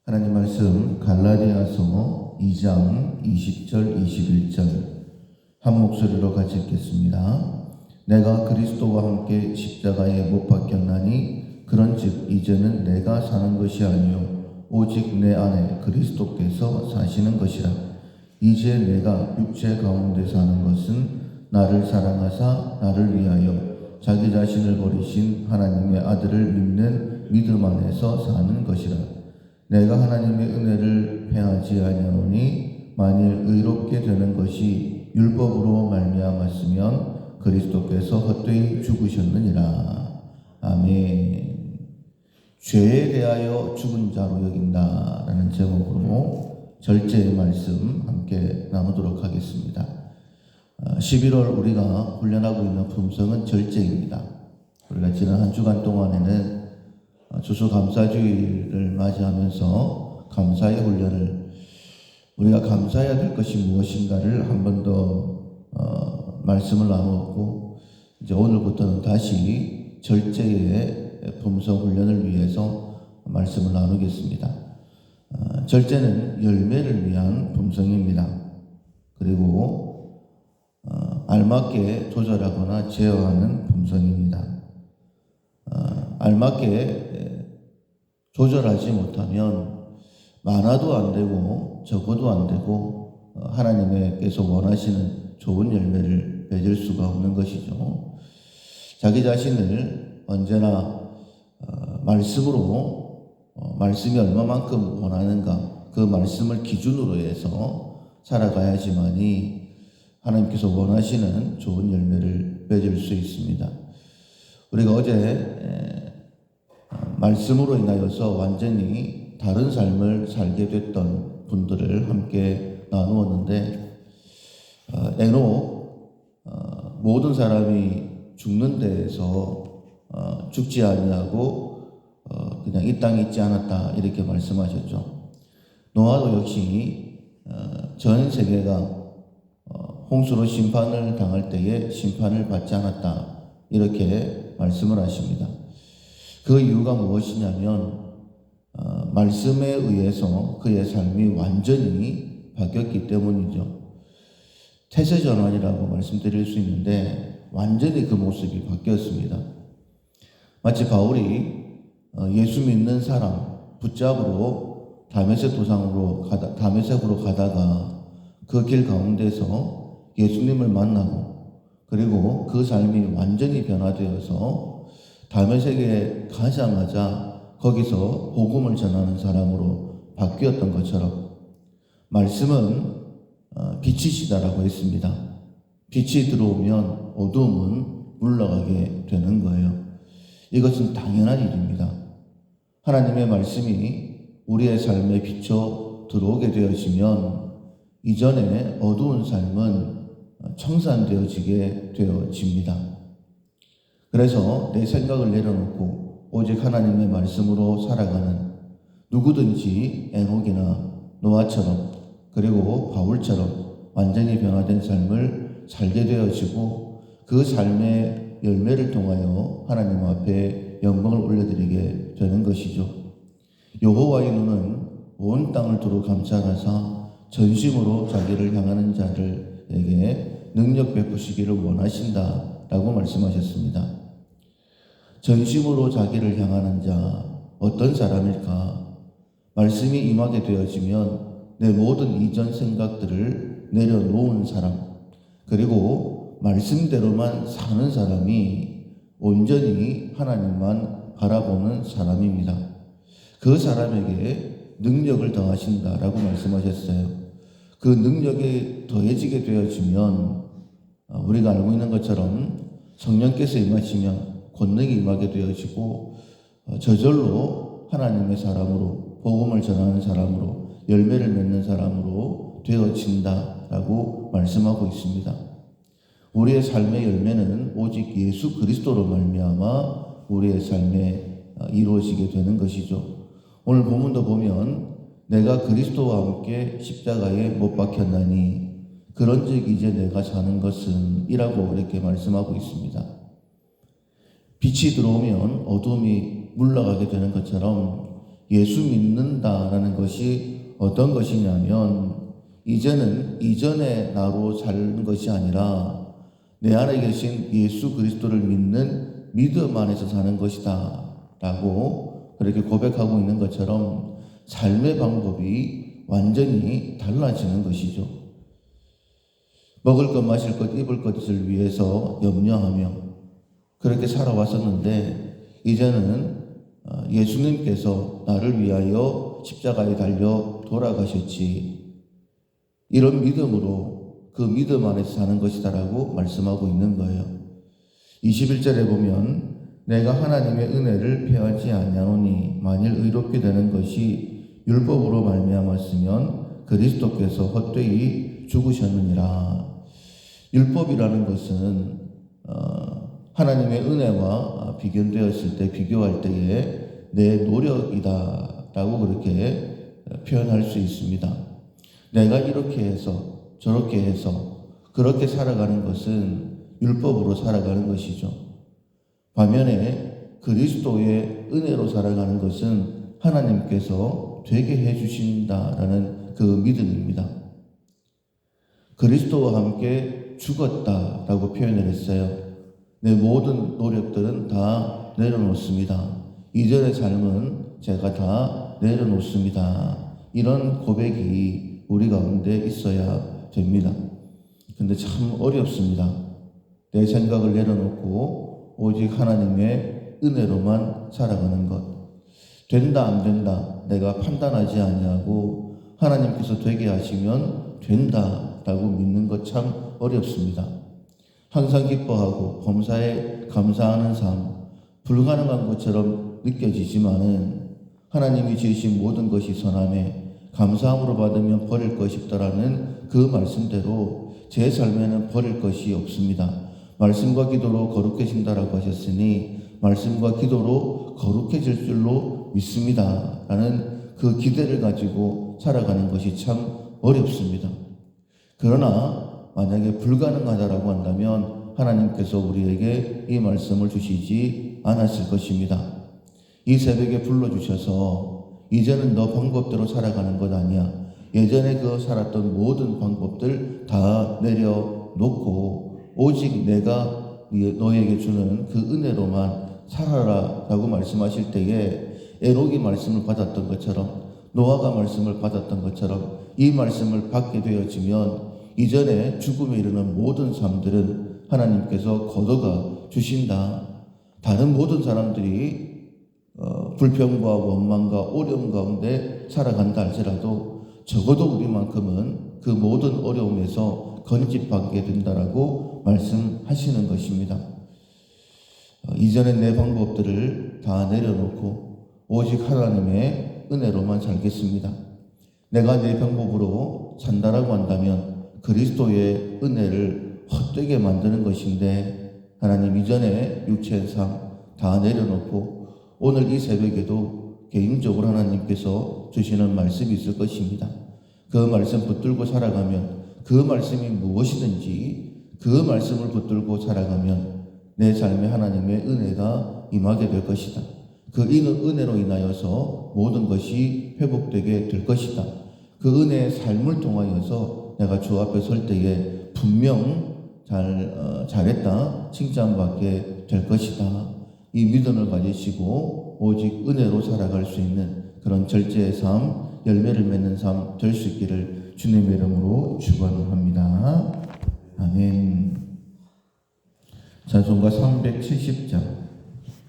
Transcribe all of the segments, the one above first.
하나님 말씀 갈라디아서 2장 20절 21절 한 목소리로 같이 읽겠습니다. 내가 그리스도와 함께 십자가에 못 박혔나니 그런즉 이제는 내가 사는 것이 아니요 오직 내 안에 그리스도께서 사시는 것이라. 이제 내가 육체 가운데 사는 것은 나를 사랑하사 나를 위하여 자기 자신을 버리신 하나님의 아들을 믿는 믿음 안에서 사는 것이라. 내가 하나님의 은혜를 패하지 아니하노니 만일 의롭게 되는 것이 율법으로 말미암았으면 그리스도께서 헛되이 죽으셨느니라. 아멘. 죄에 대하여 죽은 자로 여긴다 라는 제목으로 절제의 말씀 함께 나누도록 하겠습니다. 11월 우리가 훈련하고 있는 품성은 절제입니다. 우리가 지난 한 주간 동안에는 추수감사주의를 맞이하면서 감사의 훈련을, 우리가 감사해야 될 것이 무엇인가를 한 번 더 말씀을 나누었고, 이제 오늘부터는 다시 절제의 품성 훈련을 위해서 말씀을 나누겠습니다. 절제는 열매를 위한 품성입니다. 그리고 알맞게 조절하거나 제어하는 품성입니다. 알맞게 조절하지 못하면 많아도 안 되고 적어도 안 되고 하나님께서 원하시는 좋은 열매를 맺을 수가 없는 것이죠. 자기 자신을 언제나 말씀으로 말씀이 얼마만큼 원하는가 그 말씀을 기준으로 해서 살아가야지만이 하나님께서 원하시는 좋은 열매를 맺을 수 있습니다. 우리가 어제 말씀으로 인하여서 완전히 다른 삶을 살게 됐던 분들을 함께 나누었는데, 에녹 모든 사람이 죽는 데에서 죽지 아니하고 그냥 이 땅에 있지 않았다 이렇게 말씀하셨죠. 노아도 역시 전 세계가 홍수로 심판을 당할 때에 심판을 받지 않았다 이렇게 말씀을 하십니다. 그 이유가 무엇이냐면 말씀에 의해서 그의 삶이 완전히 바뀌었기 때문이죠. 태세전환이라고 말씀드릴 수 있는데 완전히 그 모습이 바뀌었습니다. 마치 바울이 예수 믿는 사람 붙잡으러 다메섹으로 가다가 그 길 가운데서 예수님을 만나고 그리고 그 삶이 완전히 변화되어서 다메섹에 가자마자 거기서 복음을 전하는 사람으로 바뀌었던 것처럼 말씀은 빛이시다라고 했습니다. 빛이 들어오면 어두움은 물러가게 되는 거예요. 이것은 당연한 일입니다. 하나님의 말씀이 우리의 삶에 비춰 들어오게 되어지면 이전에 어두운 삶은 청산되어지게 되어집니다. 그래서 내 생각을 내려놓고 오직 하나님의 말씀으로 살아가는 누구든지 에녹이나 노아처럼 그리고 바울처럼 완전히 변화된 삶을 살게 되어지고 그 삶의 열매를 통하여 하나님 앞에 영광을 올려드리게 되는 것이죠. 여호와의 눈은 온 땅을 두루 감찰하사 전심으로 자기를 향하는 자들에게 능력 베푸시기를 원하신다라고 말씀하셨습니다. 전심으로 자기를 향하는 자, 어떤 사람일까? 말씀이 임하게 되어지면 내 모든 이전 생각들을 내려놓은 사람, 그리고 말씀대로만 사는 사람이 온전히 하나님만 바라보는 사람입니다. 그 사람에게 능력을 더하신다라고 말씀하셨어요. 그 능력이 더해지게 되어지면 우리가 알고 있는 것처럼 성령께서 임하시면 권능이 임하게 되어지고 저절로 하나님의 사람으로 복음을 전하는 사람으로 열매를 맺는 사람으로 되어진다라고 말씀하고 있습니다. 우리의 삶의 열매는 오직 예수 그리스도로 말미암아 우리의 삶에 이루어지게 되는 것이죠. 오늘 본문도 보면 내가 그리스도와 함께 십자가에 못 박혔나니 그런즉 이제 내가 사는 것은 이라고 이렇게 말씀하고 있습니다. 빛이 들어오면 어둠이 물러가게 되는 것처럼 예수 믿는다라는 것이 어떤 것이냐면 이제는 이전의 나로 사는 것이 아니라 내 안에 계신 예수 그리스도를 믿는 믿음 안에서 사는 것이다 라고 그렇게 고백하고 있는 것처럼 삶의 방법이 완전히 달라지는 것이죠. 먹을 것, 마실 것, 입을 것을 위해서 염려하며 그렇게 살아왔었는데 이제는 예수님께서 나를 위하여 십자가에 달려 돌아가셨지. 이런 믿음으로 그 믿음 안에서 사는 것이다라고 말씀하고 있는 거예요. 21절에 보면 내가 하나님의 은혜를 패하지 아니하노니 만일 의롭게 되는 것이 율법으로 말미암았으면 그리스도께서 헛되이 죽으셨느니라. 율법이라는 것은 하나님의 은혜와 비교되었을 때 비교할 때에 내 노력이다 라고 그렇게 표현할 수 있습니다. 내가 이렇게 해서 저렇게 해서 그렇게 살아가는 것은 율법으로 살아가는 것이죠. 반면에 그리스도의 은혜로 살아가는 것은 하나님께서 되게 해주신다라는 그 믿음입니다. 그리스도와 함께 죽었다라고 표현을 했어요. 내 모든 노력들은 다 내려놓습니다. 이전의 삶은 제가 다 내려놓습니다. 이런 고백이 우리 가운데 있어야 됩니다. 근데 참 어렵습니다. 내 생각을 내려놓고 오직 하나님의 은혜로만 살아가는 것. 된다 안 된다 내가 판단하지 아니하고 하나님께서 되게 하시면 된다라고 믿는 것 참 어렵습니다. 항상 기뻐하고 범사에 감사하는 삶, 불가능한 것처럼 느껴지지만은 하나님이 지으신 모든 것이 선함에 감사함으로 받으면 버릴 것이 없다라는 그 말씀대로 제 삶에는 버릴 것이 없습니다. 말씀과 기도로 거룩해진다라고 하셨으니 말씀과 기도로 거룩해질 줄로 믿습니다 라는 그 기대를 가지고 살아가는 것이 참 어렵습니다. 그러나 만약에 불가능하다라고 한다면 하나님께서 우리에게 이 말씀을 주시지 않았을 것입니다. 이 새벽에 불러주셔서 이제는 너 방법대로 살아가는 것 아니야. 예전에 그 살았던 모든 방법들 다 내려놓고 오직 내가 너에게 주는 그 은혜로만 살아라 라고 말씀하실 때에 에녹이 말씀을 받았던 것처럼 노아가 말씀을 받았던 것처럼 이 말씀을 받게 되어지면 이전에 죽음에 이르는 모든 삶들은 하나님께서 거둬가 주신다. 다른 모든 사람들이 불평과 원망과 어려움 가운데 살아간다 할지라도 적어도 우리만큼은 그 모든 어려움에서 건집받게 된다라고 말씀하시는 것입니다. 이전에 내 방법들을 다 내려놓고 오직 하나님의 은혜로만 살겠습니다. 내가 내 방법으로 산다라고 한다면 그리스도의 은혜를 헛되게 만드는 것인데 하나님 이전에 육체의 삶 다 내려놓고 오늘 이 새벽에도 개인적으로 하나님께서 주시는 말씀이 있을 것입니다. 그 말씀 붙들고 살아가면 그 말씀이 무엇이든지 그 말씀을 붙들고 살아가면 내 삶에 하나님의 은혜가 임하게 될 것이다. 그 은혜로 인하여서 모든 것이 회복되게 될 것이다. 그 은혜의 삶을 통하여서 내가 주 앞에 설 때에 분명 잘했다 칭찬받게 될 것이다. 이 믿음을 가지시고 오직 은혜로 살아갈 수 있는 그런 절제의 삶, 열매를 맺는 삶 될 수 있기를 주님의 이름으로 축원합니다. 아멘. 찬송가 370장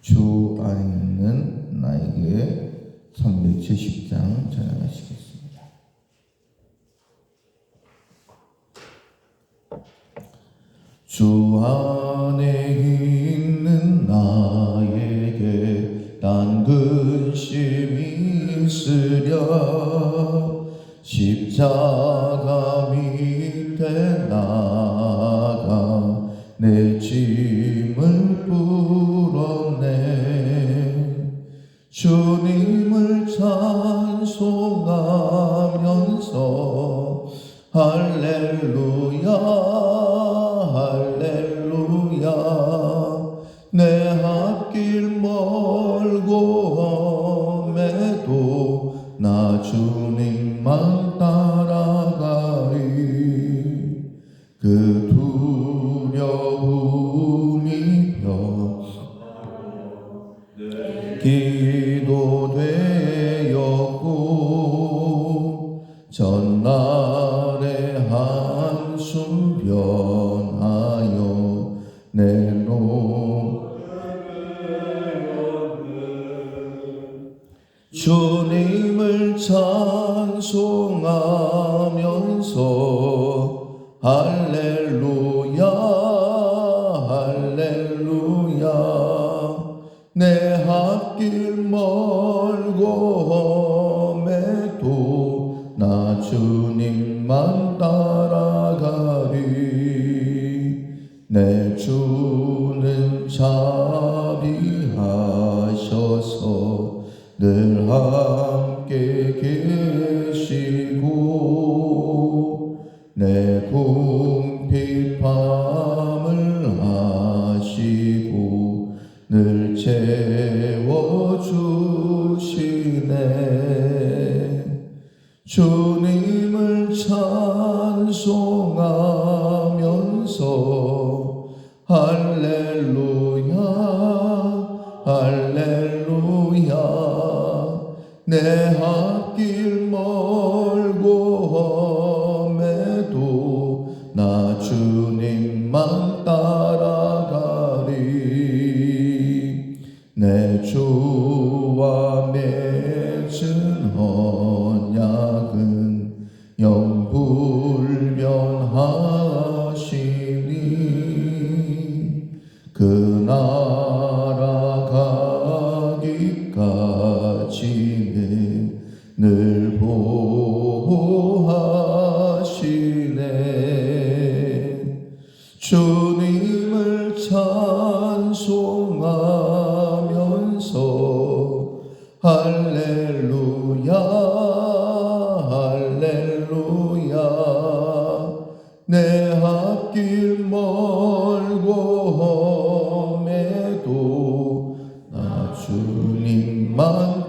주 안에 있는 나에게 370장 찬양하시겠습니다. 주 안에 있는 나에게 난 근심이 있으랴 십자가 밑에 나가 내 짐을 풀었네 주님을 찬송하면서 할렐루야 할렐루야 내 앞길 멀고 험해도 나 주님만 따라가리. 그 두려움이 기도 되었고 전날의 한숨 변하여 내로 주님을 찬송하면서 할렐루야 할렐루야 내 앞길 멀고 험해도 나 주님만 따라가리. 내 주는 자비하셔서 늘 함께 계시고 내 궁핍함을 아시고 늘 채워주시네. 주님을 찬송하면서 할렐루야 할렐루야 내 앞길 멀고 험해도 나 주님만 따라가리. 내 주와 맺은 언약은 영불변하시니 그 나라 가기까지 늘 보호하시네. 주님을 찬송하면서 할렐루야 할렐루야 내 앞길 멀고 험해도 나 주님만